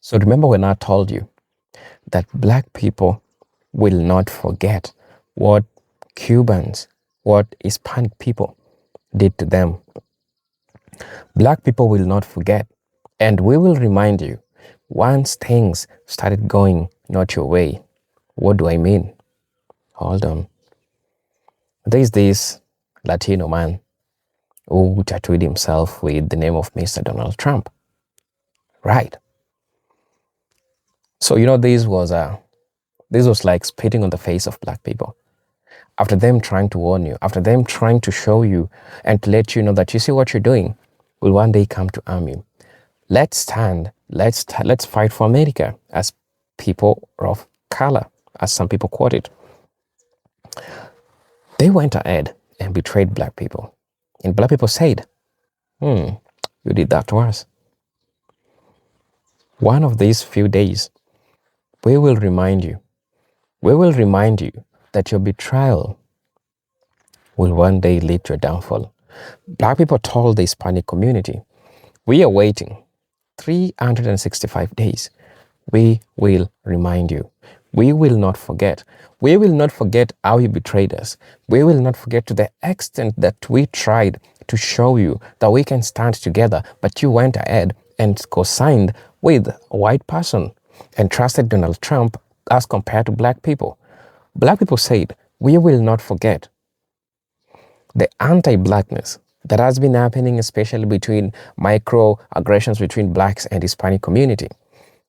So remember when I told you that black people will not forget what Cubans, what Hispanic people did to them. Black people will not forget. And we will remind you once things started going not your way. What do I mean? Hold on. There's this Latino man who tattooed himself with the name of Mr. Donald Trump. Right. So this was like spitting on the face of black people. After them trying to warn you, after them trying to show you and to let you know that you see what you're doing will one day come to harm you. Let's stand, let's fight for America as people of color, as some people quote it. They went ahead and betrayed black people. And black people said, you did that to us. One of these few days, we will remind you that your betrayal will one day lead to your downfall. Black people told the Hispanic community, we are waiting 365 days. We will remind you. We will not forget. We will not forget how you betrayed us. We will not forget to the extent that we tried to show you that we can stand together, but you went ahead and co-signed with a white person and trusted Donald Trump as compared to black people. Black people said, we will not forget the anti-blackness that has been happening, especially between microaggressions between blacks and Hispanic community.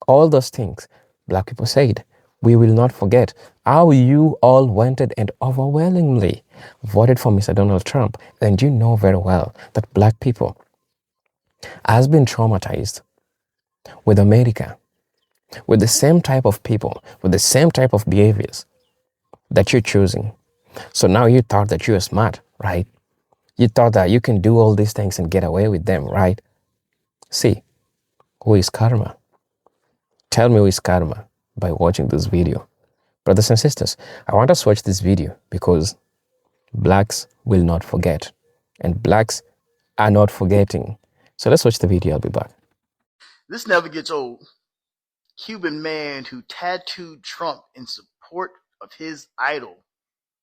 All those things, black people said, we will not forget how you all went and overwhelmingly voted for Mr. Donald Trump. And you know very well that black people has been traumatized with America, with the same type of people, with the same type of behaviors that you're choosing. So now you thought that you were smart, right? You thought that you can do all these things and get away with them, right? See, who is karma? Tell me who is karma by watching this video. Brothers and sisters, I want us to watch this video because blacks will not forget and blacks are not forgetting. So let's watch the video. I'll be back. This never gets old. Cuban man who tattooed Trump in support of his idol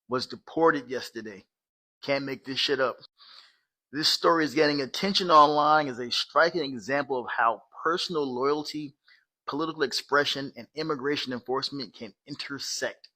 was deported yesterday. Can't make this shit up. This story is getting attention online as a striking example of how personal loyalty, political expression, and immigration enforcement can intersect.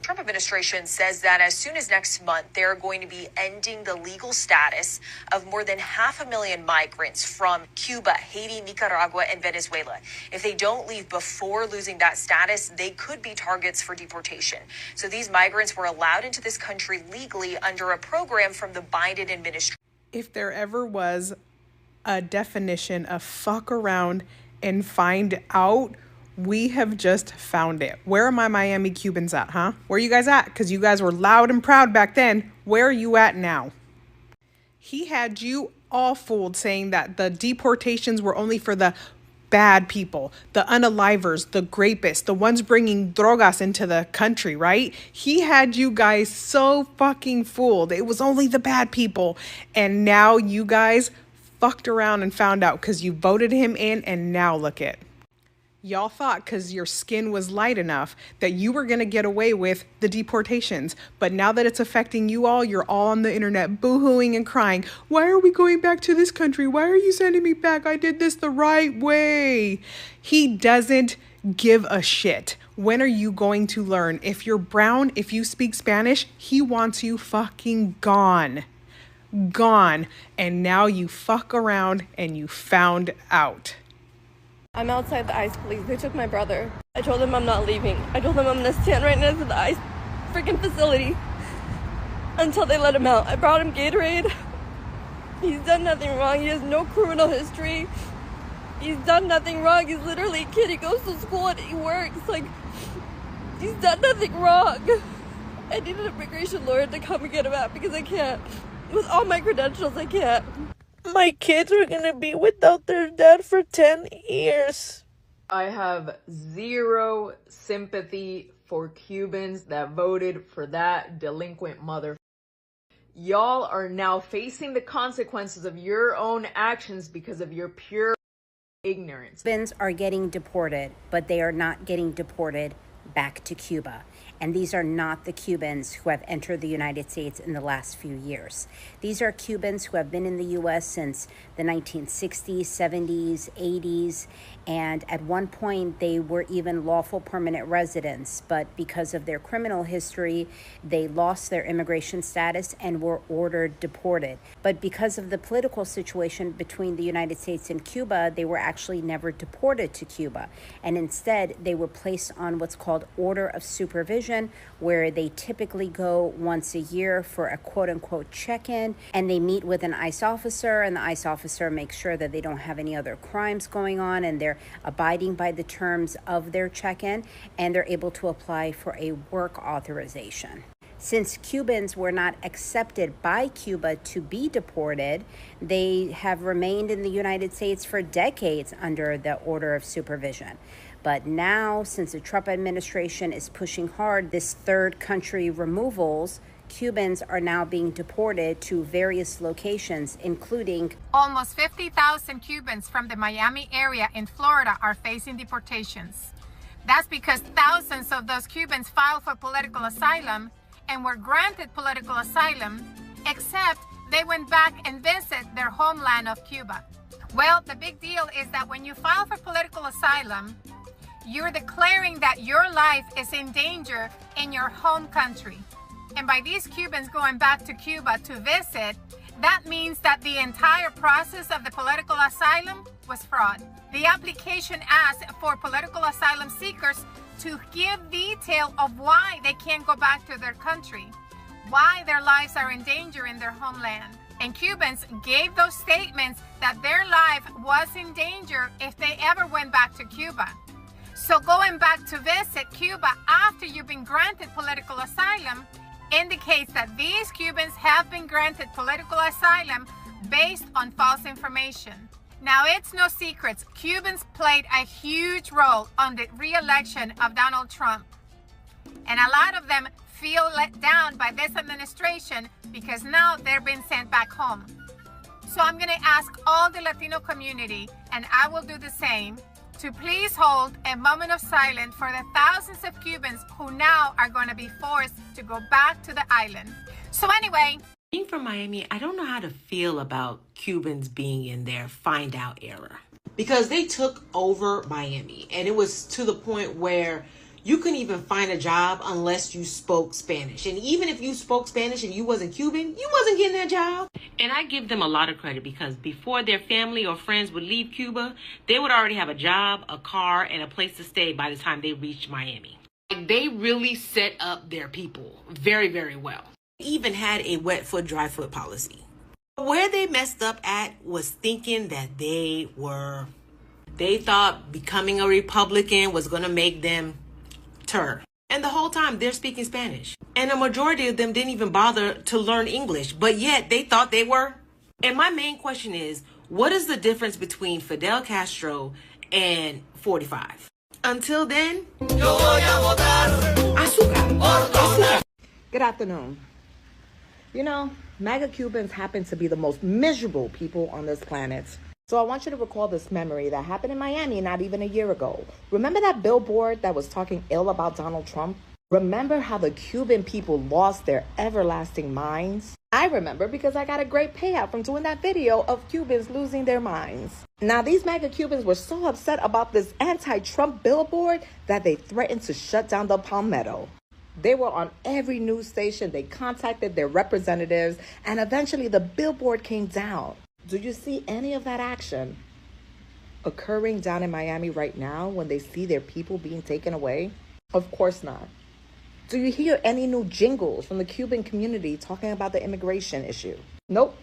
Trump administration says that as soon as next month, they're going to be ending the legal status of more than 500,000 migrants from Cuba, Haiti, Nicaragua, and Venezuela. If they don't leave before losing that status, they could be targets for deportation. So these migrants were allowed into this country legally under a program from the Biden administration. If there ever was a definition of fuck around and find out, we have just found it. Where are my Miami Cubans at, huh? Where are you guys at? Because you guys were loud and proud back then. Where are you at now? He had you all fooled saying that the deportations were only for the bad people, the unalivers, the grapists, the ones bringing drogas into the country, right? He had you guys so fucking fooled. It was only the bad people. And now you guys fucked around and found out because you voted him in, and now look at. Y'all thought because your skin was light enough that you were going to get away with the deportations. But now that it's affecting you all, you're all on the internet boo-hooing and crying. Why are we going back to this country? Why are you sending me back? I did this the right way. He doesn't give a shit. When are you going to learn? If you're brown, if you speak Spanish, he wants you fucking gone. Gone. And now you fuck around and you found out. I'm outside the ICE police. They took my brother. I told them I'm not leaving. I told them I'm gonna stand right next to the ICE freaking facility until they let him out. I brought him Gatorade. He's done nothing wrong. He has no criminal history. He's done nothing wrong. He's literally a kid. He goes to school and he works. Like, he's done nothing wrong. I need an immigration lawyer to come and get him out because I can't. With all my credentials, I can't. My kids are gonna be without their dad for 10 years. I have zero sympathy for Cubans that voted for that delinquent mother. Y'all are now facing the consequences of your own actions because of your pure ignorance. Cubans are getting deported, but they are not getting deported back to Cuba. And these are not the Cubans who have entered the United States in the last few years. These are Cubans who have been in the U.S. since the 1960s, 70s, 80s, and at one point they were even lawful permanent residents, but because of their criminal history, they lost their immigration status and were ordered deported. But because of the political situation between the United States and Cuba, they were actually never deported to Cuba, and instead they were placed on what's called order of supervision, where they typically go once a year for a quote-unquote check-in, and they meet with an ICE officer, and the ICE officer makes sure that they don't have any other crimes going on, and they're abiding by the terms of their check-in, and they're able to apply for a work authorization. Since Cubans were not accepted by Cuba to be deported, they have remained in the United States for decades under the order of supervision. But now, since the Trump administration is pushing hard this third country removals, Cubans are now being deported to various locations, including almost 50,000 Cubans from the Miami area in Florida are facing deportations. That's because thousands of those Cubans filed for political asylum and were granted political asylum, except they went back and visited their homeland of Cuba. Well, the big deal is that when you file for political asylum, you're declaring that your life is in danger in your home country. And by these Cubans going back to Cuba to visit, that means that the entire process of the political asylum was fraud. The application asked for political asylum seekers to give detail of why they can't go back to their country, why their lives are in danger in their homeland. And Cubans gave those statements that their life was in danger if they ever went back to Cuba. So going back to visit Cuba after you've been granted political asylum indicates that these Cubans have been granted political asylum based on false information. Now, it's no secret, Cubans played a huge role on the re-election of Donald Trump. And a lot of them feel let down by this administration because now they're being sent back home. So I'm going to ask all the Latino community, and I will do the same, to please hold a moment of silence for the thousands of Cubans who now are going to be forced to go back to the island. So anyway, being from Miami, I don't know how to feel about Cubans being in their find out era. Because they took over Miami, and it was to the point where you couldn't even find a job unless you spoke Spanish. And even if you spoke Spanish and you wasn't Cuban, you wasn't getting that job. And I give them a lot of credit because before their family or friends would leave Cuba, they would already have a job, a car, and a place to stay by the time they reached Miami. Like, they really set up their people very, very well. They even had a wet foot, dry foot policy. Where they messed up at was thinking that they thought becoming a Republican was going to make them and the whole time they're speaking Spanish, and a majority of them didn't even bother to learn English, but yet they thought they were. And my main question is, what is the difference between Fidel Castro and 45? Until then, azúcar. Good afternoon. You know, Maga Cubans happen to be the most miserable people on this planet. So I want you to recall this memory that happened in Miami not even a year ago. Remember that billboard that was talking ill about Donald Trump? Remember how the Cuban people lost their everlasting minds? I remember because I got a great payout from doing that video of Cubans losing their minds. Now, these MAGA Cubans were so upset about this anti-Trump billboard that they threatened to shut down the Palmetto. They were on every news station. They contacted their representatives, and eventually the billboard came down. Do you see any of that action occurring down in Miami right now when they see their people being taken away? Of course not. Do you hear any new jingles from the Cuban community talking about the immigration issue? Nope.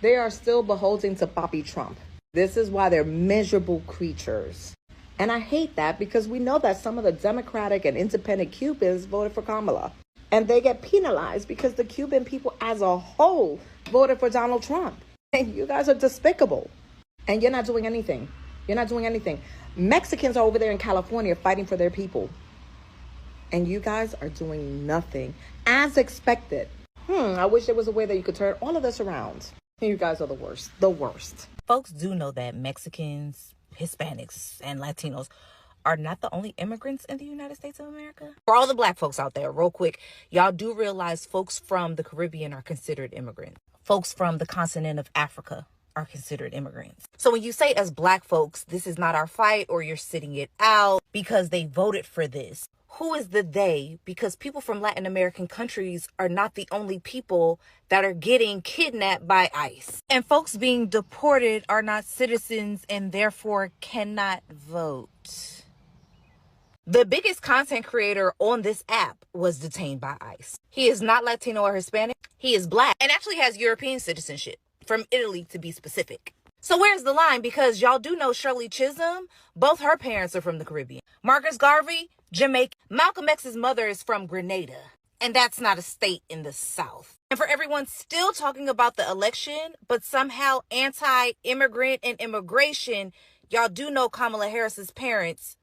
They are still beholden to Papi Trump. This is why they're miserable creatures. And I hate that because we know that some of the Democratic and independent Cubans voted for Kamala. And they get penalized because the Cuban people as a whole voted for Donald Trump. And you guys are despicable. And you're not doing anything. You're not doing anything. Mexicans are over there in California fighting for their people. And you guys are doing nothing, as expected. I wish there was a way that you could turn all of this around. You guys are the worst. The worst. Folks do know that Mexicans, Hispanics, and Latinos are not the only immigrants in the United States of America. For all the black folks out there, real quick, y'all do realize folks from the Caribbean are considered immigrants. Folks from the continent of Africa are considered immigrants. So when you say as black folks, this is not our fight, or you're sitting it out because they voted for this, who is the they? Because people from Latin American countries are not the only people that are getting kidnapped by ICE. And folks being deported are not citizens and therefore cannot vote. The biggest content creator on this app was detained by ICE. He is not Latino or Hispanic. He is black and actually has European citizenship, from Italy to be specific. So where's the line? Because y'all do know Shirley Chisholm, both her parents are from the Caribbean. Marcus Garvey, Jamaica. Malcolm X's mother is from Grenada. And that's not a state in the South. And for everyone still talking about the election, but somehow anti-immigrant and immigration, y'all do know Kamala Harris's parents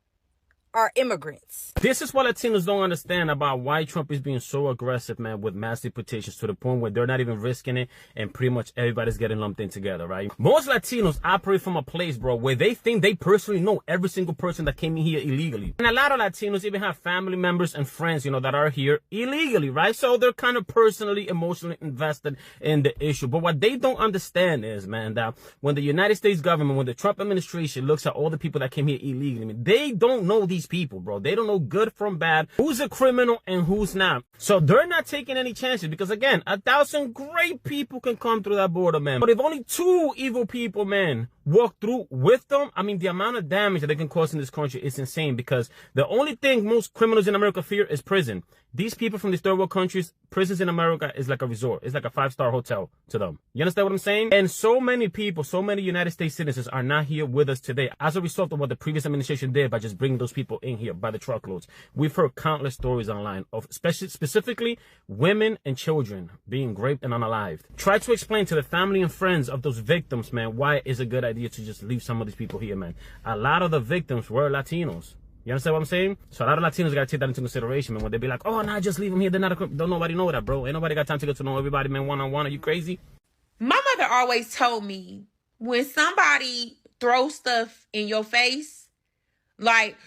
are immigrants. This is what Latinos don't understand about why Trump is being so aggressive, man, with mass deportations, to the point where they're not even risking it and pretty much everybody's getting lumped in together, right? Most Latinos operate from a place, bro, where they think they personally know every single person that came in here illegally. And a lot of Latinos even have family members and friends, you know, that are here illegally, right? So they're kind of personally, emotionally invested in the issue. But what they don't understand is, man, that when the United States government, when the Trump administration looks at all the people that came here illegally, I mean, they don't know these people, bro. They don't know good from bad, who's a criminal and who's not. So they're not taking any chances, because again, 1,000 great people can come through that border, man. But if only 2 evil people, man, walk through with them, I mean, the amount of damage that they can cause in this country is insane, because the only thing most criminals in America fear is prison. These people from these third world countries, prisons in America is like a resort. It's like a 5-star hotel to them. You understand what I'm saying? And so many people, so many United States citizens are not here with us today as a result of what the previous administration did by just bringing those people in here by the truckloads. We've heard countless stories online of specifically women and children being raped and unalived. Try to explain to the family and friends of those victims, man, why it's a good idea to just leave some of these people here, man. A lot of the victims were Latinos. You understand what I'm saying? So a lot of Latinos gotta take that into consideration, man. When they be like, oh, nah, just leave them here. They're not a... Don't nobody know that, bro. Ain't nobody got time to get to know everybody, man, one-on-one. Are you crazy? My mother always told me, when somebody throws stuff in your face, like,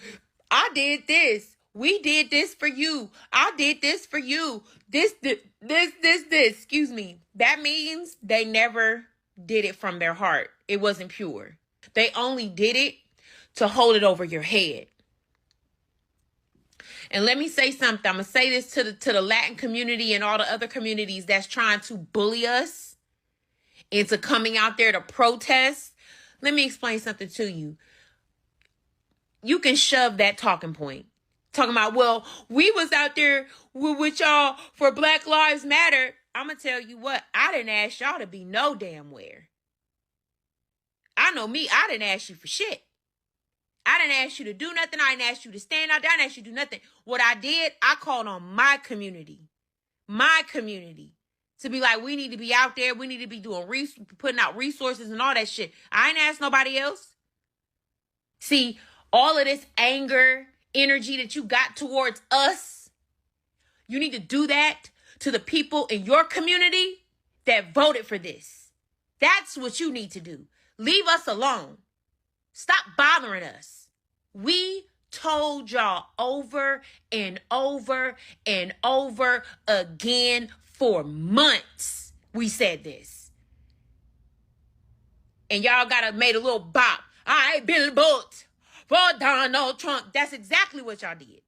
I did this. We did this for you. I did this for you. This. Excuse me. That means they never did it from their heart. It wasn't pure. They only did it to hold it over your head. And let me say something. I'm going to say this to the Latin community and all the other communities that's trying to bully us into coming out there to protest. Let me explain something to you. You can shove that talking point. Talking about, well, we was out there with y'all for Black Lives Matter. I'm going to tell you what. I didn't ask y'all to be no damn where. I know me. I didn't ask you for shit. I didn't ask you to do nothing. I didn't ask you to stand out there. I didn't ask you to do nothing. What I did, I called on my community to be like, we need to be out there. We need to be doing putting out resources and all that shit. I ain't asked nobody else. See, all of this anger, energy that you got towards us, you need to do that to the people in your community that voted for this. That's what you need to do. Leave us alone. Stop bothering us. We told y'all over and over and over again for months. We said this. And y'all got to made a little bop. I been vote for Donald Trump. That's exactly what y'all did.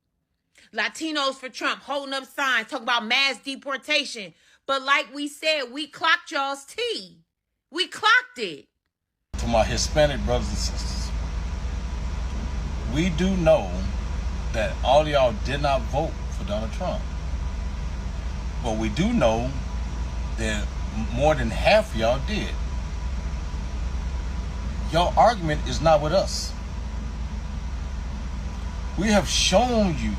Latinos for Trump, holding up signs, talking about mass deportation. But like we said, we clocked y'all's tea. We clocked it. To my Hispanic brothers and sisters, we do know that all y'all did not vote for Donald Trump. But we do know that more than half of y'all did. Your argument is not with us. We have shown you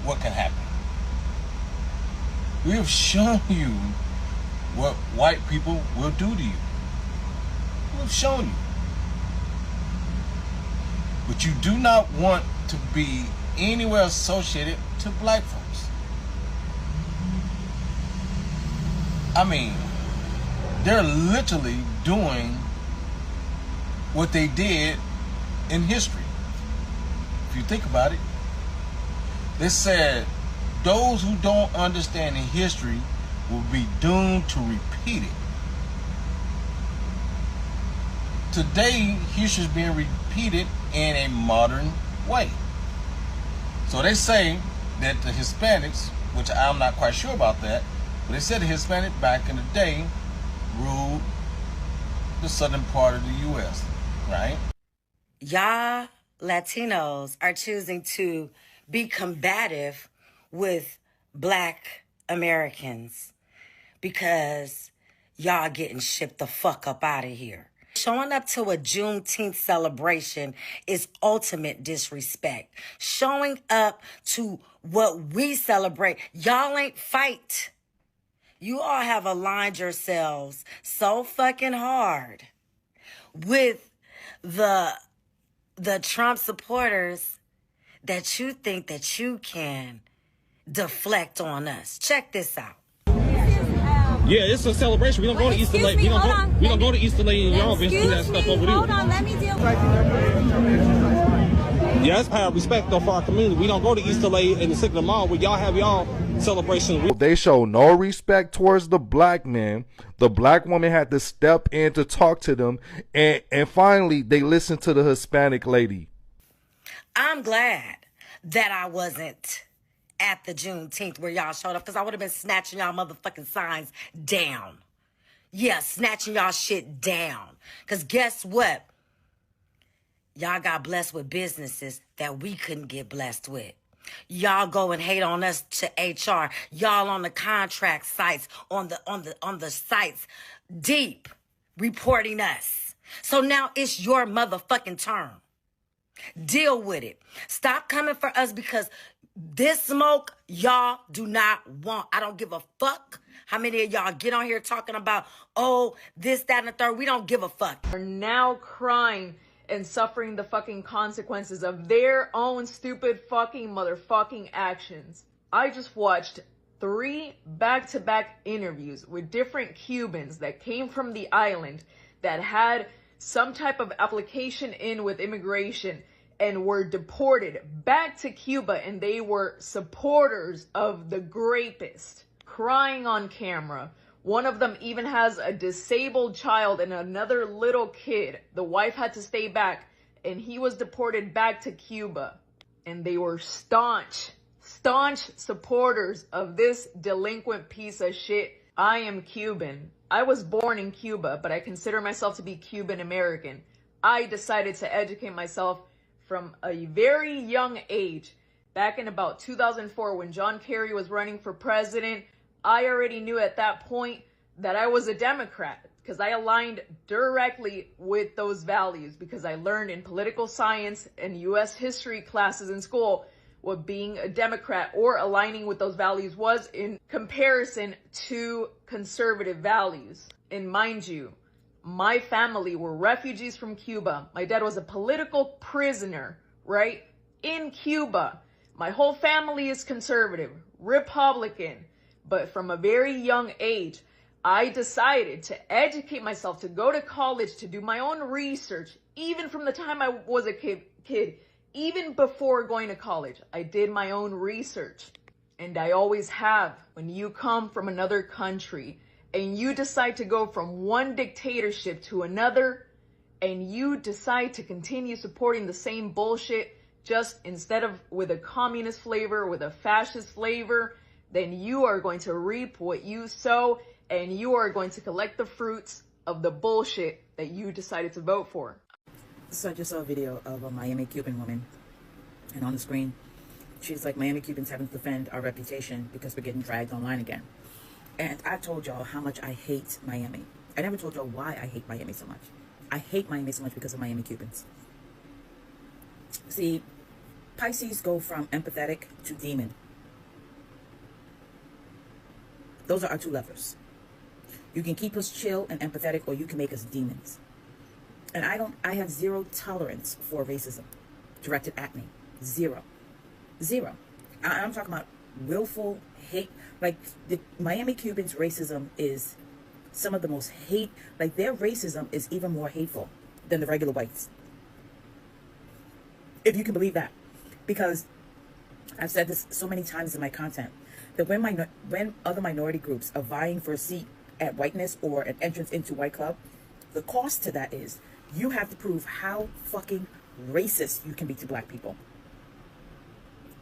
what can happen. We have shown you what white people will do to you. We've shown you. but you do not want to be anywhere associated to black folks. I mean, they're literally doing what they did in history. If you think about it, they said those who don't understand the history will be doomed to repeat it. Today, history is being repeated in a modern way. So they say that the Hispanics, which I'm not quite sure about that, but they said the Hispanic back in the day ruled the southern part of the U.S., right? Y'all Latinos are choosing to be combative with black Americans because y'all getting shipped the fuck up out of here. Showing up to a Juneteenth celebration is ultimate disrespect. Showing up to what we celebrate, y'all ain't fight. You all have aligned yourselves so fucking hard with the Trump supporters that you think that you can deflect on us. Check this out. Yeah, it's a celebration. We don't go to Easter Lake. We don't go to Easter Lake and y'all bitches do that stuff over there. Hold on, let me deal with Yeah, that's part of respect though for our community. We don't go to Easter Lake and the Signal Mall where y'all have y'all celebration. They show no respect towards the black man. The black woman had to step in to talk to them, and finally they listened to the Hispanic lady. I'm glad that I wasn't at the Juneteenth where y'all showed up, because I would have been snatching y'all motherfucking signs down. Yeah, snatching y'all shit down. Because guess what? Y'all got blessed with businesses that we couldn't get blessed with. Y'all go and hate on us to HR. Y'all on the contract sites, on the sites deep reporting us. So now it's your motherfucking turn. Deal with it. Stop coming for us because this smoke y'all do not want. I don't give a fuck how many of y'all get on here talking about, oh, this, that, and the third. We don't give a fuck. Are now crying and suffering the fucking consequences of their own stupid fucking motherfucking actions. I just watched 3 back-to-back interviews with different Cubans that came from the island that had some type of application in with immigration and were deported back to Cuba, and they were supporters of the rapist, crying on camera. One of them even has a disabled child and another little kid. The wife had to stay back, and he was deported back to Cuba. And they were staunch supporters of this delinquent piece of shit. I am Cuban. I was born in Cuba, but I consider myself to be Cuban American. I decided to educate myself from a very young age. Back in about 2004, when John Kerry was running for president, I already knew at that point that I was a Democrat because I aligned directly with those values, because I learned in political science and U.S. history classes in school what being a Democrat or aligning with those values was in comparison to conservative values. And mind you, my family were refugees from Cuba. My dad was a political prisoner, right? In Cuba. My whole family is conservative, Republican. But from a very young age, I decided to educate myself, to go to college, to do my own research. Even from the time I was a kid, even before going to college, I did my own research. And I always have. When you come from another country and you decide to go from one dictatorship to another, and you decide to continue supporting the same bullshit, just instead of with a communist flavor, with a fascist flavor, then you are going to reap what you sow, and you are going to collect the fruits of the bullshit that you decided to vote for. So I just saw a video of a Miami Cuban woman, and on the screen, she's like, Miami Cubans having to defend our reputation because we're getting dragged online again. And I told y'all how much I hate Miami. I never told y'all why I hate Miami so much. I hate Miami so much because of Miami Cubans. See, Pisces go from empathetic to demon. Those are our 2 levers. You can keep us chill and empathetic, or you can make us demons. And I have 0 tolerance for racism. directed at me. Zero. Zero. I'm talking about willful hate. Like, the Miami Cubans' racism is some of the most hate. Like, their racism is even more hateful than the regular whites. If you can believe that. Because I've said this so many times in my content, that when other minority groups are vying for a seat at whiteness or an entrance into white club, the cost to that is you have to prove how fucking racist you can be to black people.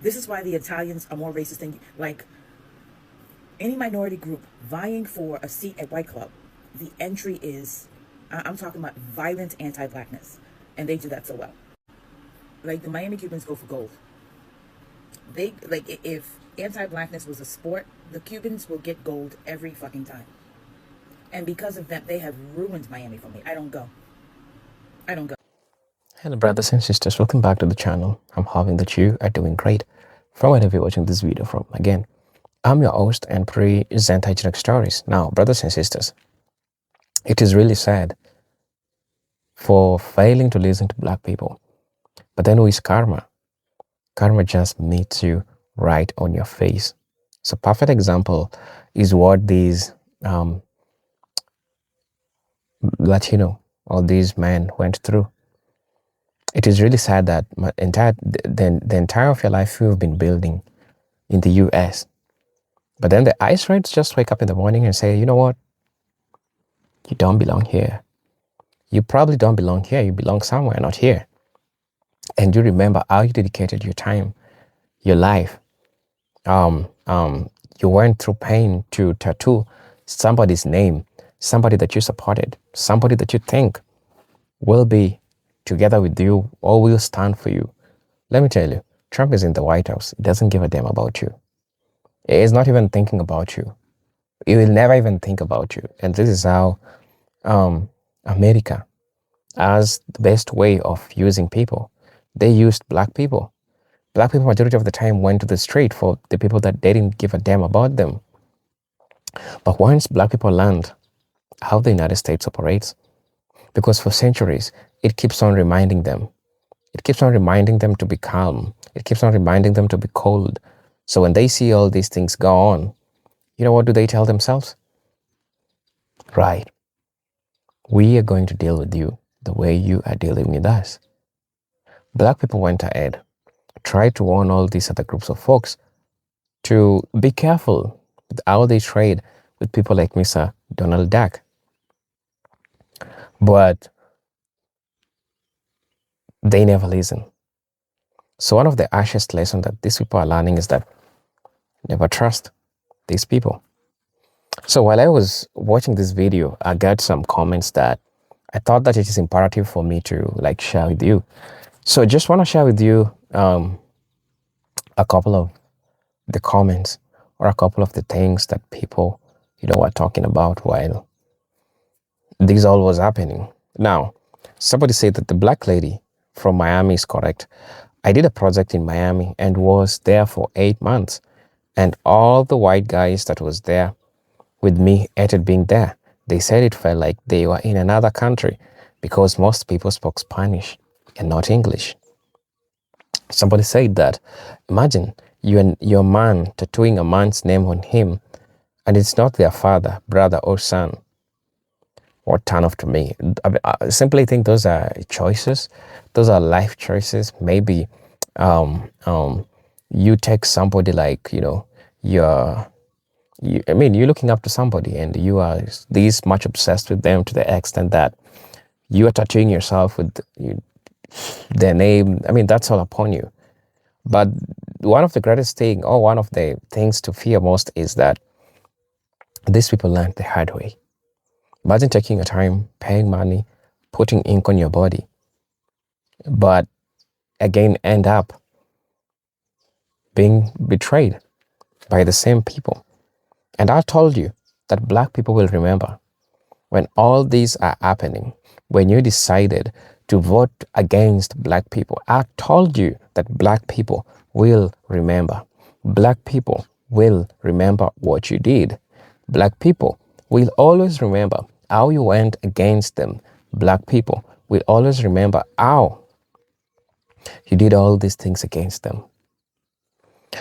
This is why the Italians are more racist than, like, any minority group vying for a seat at white club. The entry is, I'm talking about violent anti-blackness, and they do that so well. Like, the Miami Cubans go for gold. They, like, if anti-blackness was a sport, the Cubans will get gold every fucking time. And because of them, they have ruined Miami for me. I don't go. Hello brothers and sisters, welcome back to the channel. I'm hoping that you are doing great from wherever you're watching this video from. Again, I'm your host and present hygienic stories. Now, brothers and sisters, it is really sad for failing to listen to black people. But then who is karma? Karma just meets you right on your face. So perfect example is what these Latino or these men went through. It is really sad that the entire of your life you've been building in the US. But then the ICE raids just wake up in the morning and say, you know what? You don't belong here. You probably don't belong here. You belong somewhere, not here. And you remember how you dedicated your time, your life. You went through pain to tattoo somebody's name, somebody that you supported, somebody that you think will be together with you or will stand for you. Let me tell you, Trump is in the White House. He doesn't give a damn about you. He is not even thinking about you. He will never even think about you. And this is how America has the best way of using people. They used black people. Black people majority of the time went to the street for the people that they didn't give a damn about them. But once black people learned how the United States operates, because for centuries, it keeps on reminding them. It keeps on reminding them to be calm. It keeps on reminding them to be cold. So when they see all these things go on, you know what do they tell themselves? Right. We are going to deal with you the way you are dealing with us. Black people went ahead, tried to warn all these other groups of folks to be careful with how they trade with people like Mr. Donald Duck. But they never listen. So one of the harshest lessons that these people are learning is that never trust these people. So while I was watching this video, I got some comments that I thought that it is imperative for me to like share with you. So just want to share with you a couple of the comments or a couple of the things that people, were talking about while this all was happening. Now, somebody said that the black lady from Miami is correct. I did a project in Miami and was there for 8 months, and all the white guys that was there with me hated being there. They said it felt like they were in another country because most people spoke Spanish and not English. Somebody said that, imagine you and your man tattooing a man's name on him and it's not their father, brother or son. What turn off to me? I simply think those are choices. Those are life choices. Maybe you take somebody like, you're looking up to somebody and you are this much obsessed with them to the extent that you are tattooing yourself with their name. That's all upon you. But one of the greatest thing, or one of the things to fear most is that these people learned the hard way. Imagine taking your time, paying money, putting ink on your body, but again end up being betrayed by the same people. And I told you that black people will remember when all these are happening, when you decided to vote against black people. I told you that black people will remember. Black people will remember what you did. Black people will always remember how you went against them. Black people will always remember how You did all these things against them.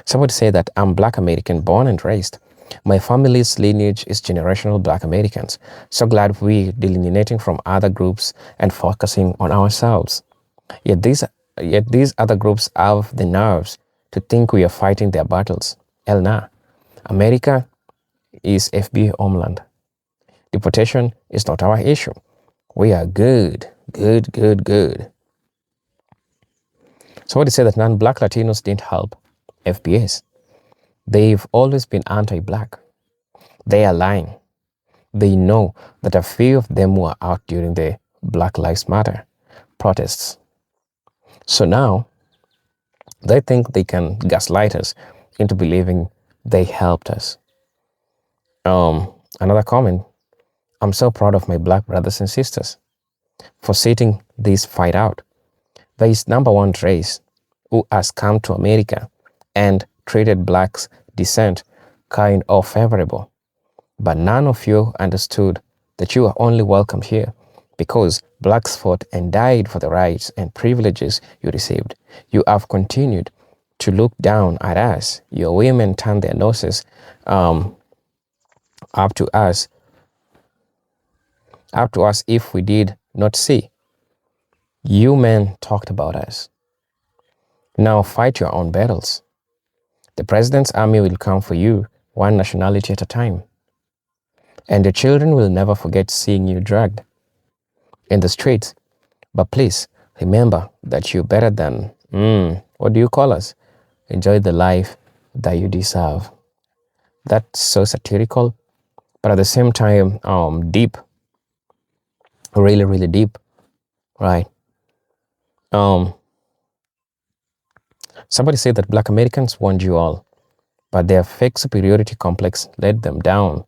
Somebody say that I'm Black American, born and raised. My family's lineage is generational Black Americans. So glad we delineating from other groups and focusing on ourselves. Yet these other groups have the nerves to think we are fighting their battles. Hell nah. America is FB homeland. Deportation is not our issue. We are good. Somebody said that non-Black Latinos didn't help FBS. They've always been anti-Black. They are lying. They know that a few of them were out during the Black Lives Matter protests. So now, they think they can gaslight us into believing they helped us. Another comment, I'm so proud of my Black brothers and sisters for sitting this fight out. There is number one race who has come to America and treated Blacks' descent kind of favorable. But none of you understood that you are only welcomed here because Blacks fought and died for the rights and privileges you received. You have continued to look down at us. Your women turned their noses up to us if we did not see. You men talked about us. Now fight your own battles. The president's army will come for you, one nationality at a time. And the children will never forget seeing you dragged in the streets. But please, remember that you're better than, what do you call us? Enjoy the life that you deserve. That's so satirical, but at the same time, deep. Really deep, right? Somebody said that Black Americans want you all, but their fake superiority complex led them down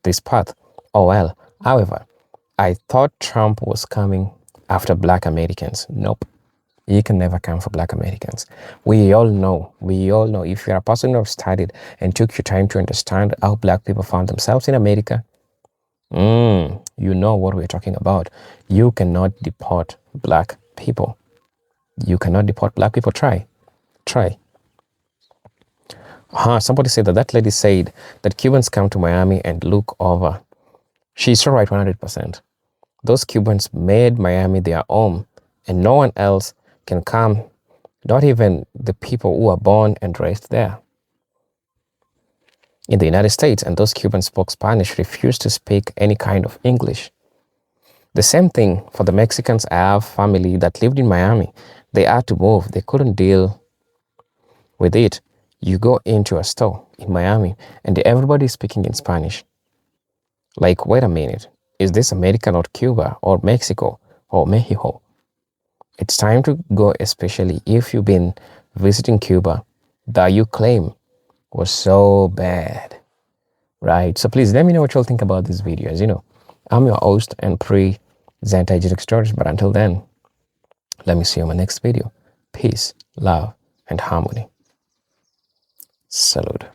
this path. Oh well, however, I thought Trump was coming after Black Americans. Nope. He can never come for Black Americans. We all know, if you're a person who have studied and took your time to understand how Black people found themselves in America, you know what we're talking about. You cannot deport Black people. You cannot deport Black people. Try. Somebody said that lady said that Cubans come to Miami and look over. She's so right 100%. Those Cubans made Miami their home, and no one else can come, not even the people who are born and raised there. In the United States, and those Cubans spoke Spanish, refused to speak any kind of English. The same thing for the Mexicans. I have family that lived in Miami. They had to move. They couldn't deal with it. You go into a store in Miami and everybody is speaking in Spanish. Like, wait a minute. Is this America, not Cuba or Mexico or Mexico? It's time to go, especially if you've been visiting Cuba that you claim was so bad, right? So please let me know what you'll think about these videos. I'm your host and pre-Zanta Storage, but until then, let me see you in my next video. Peace, love, and harmony. Salute.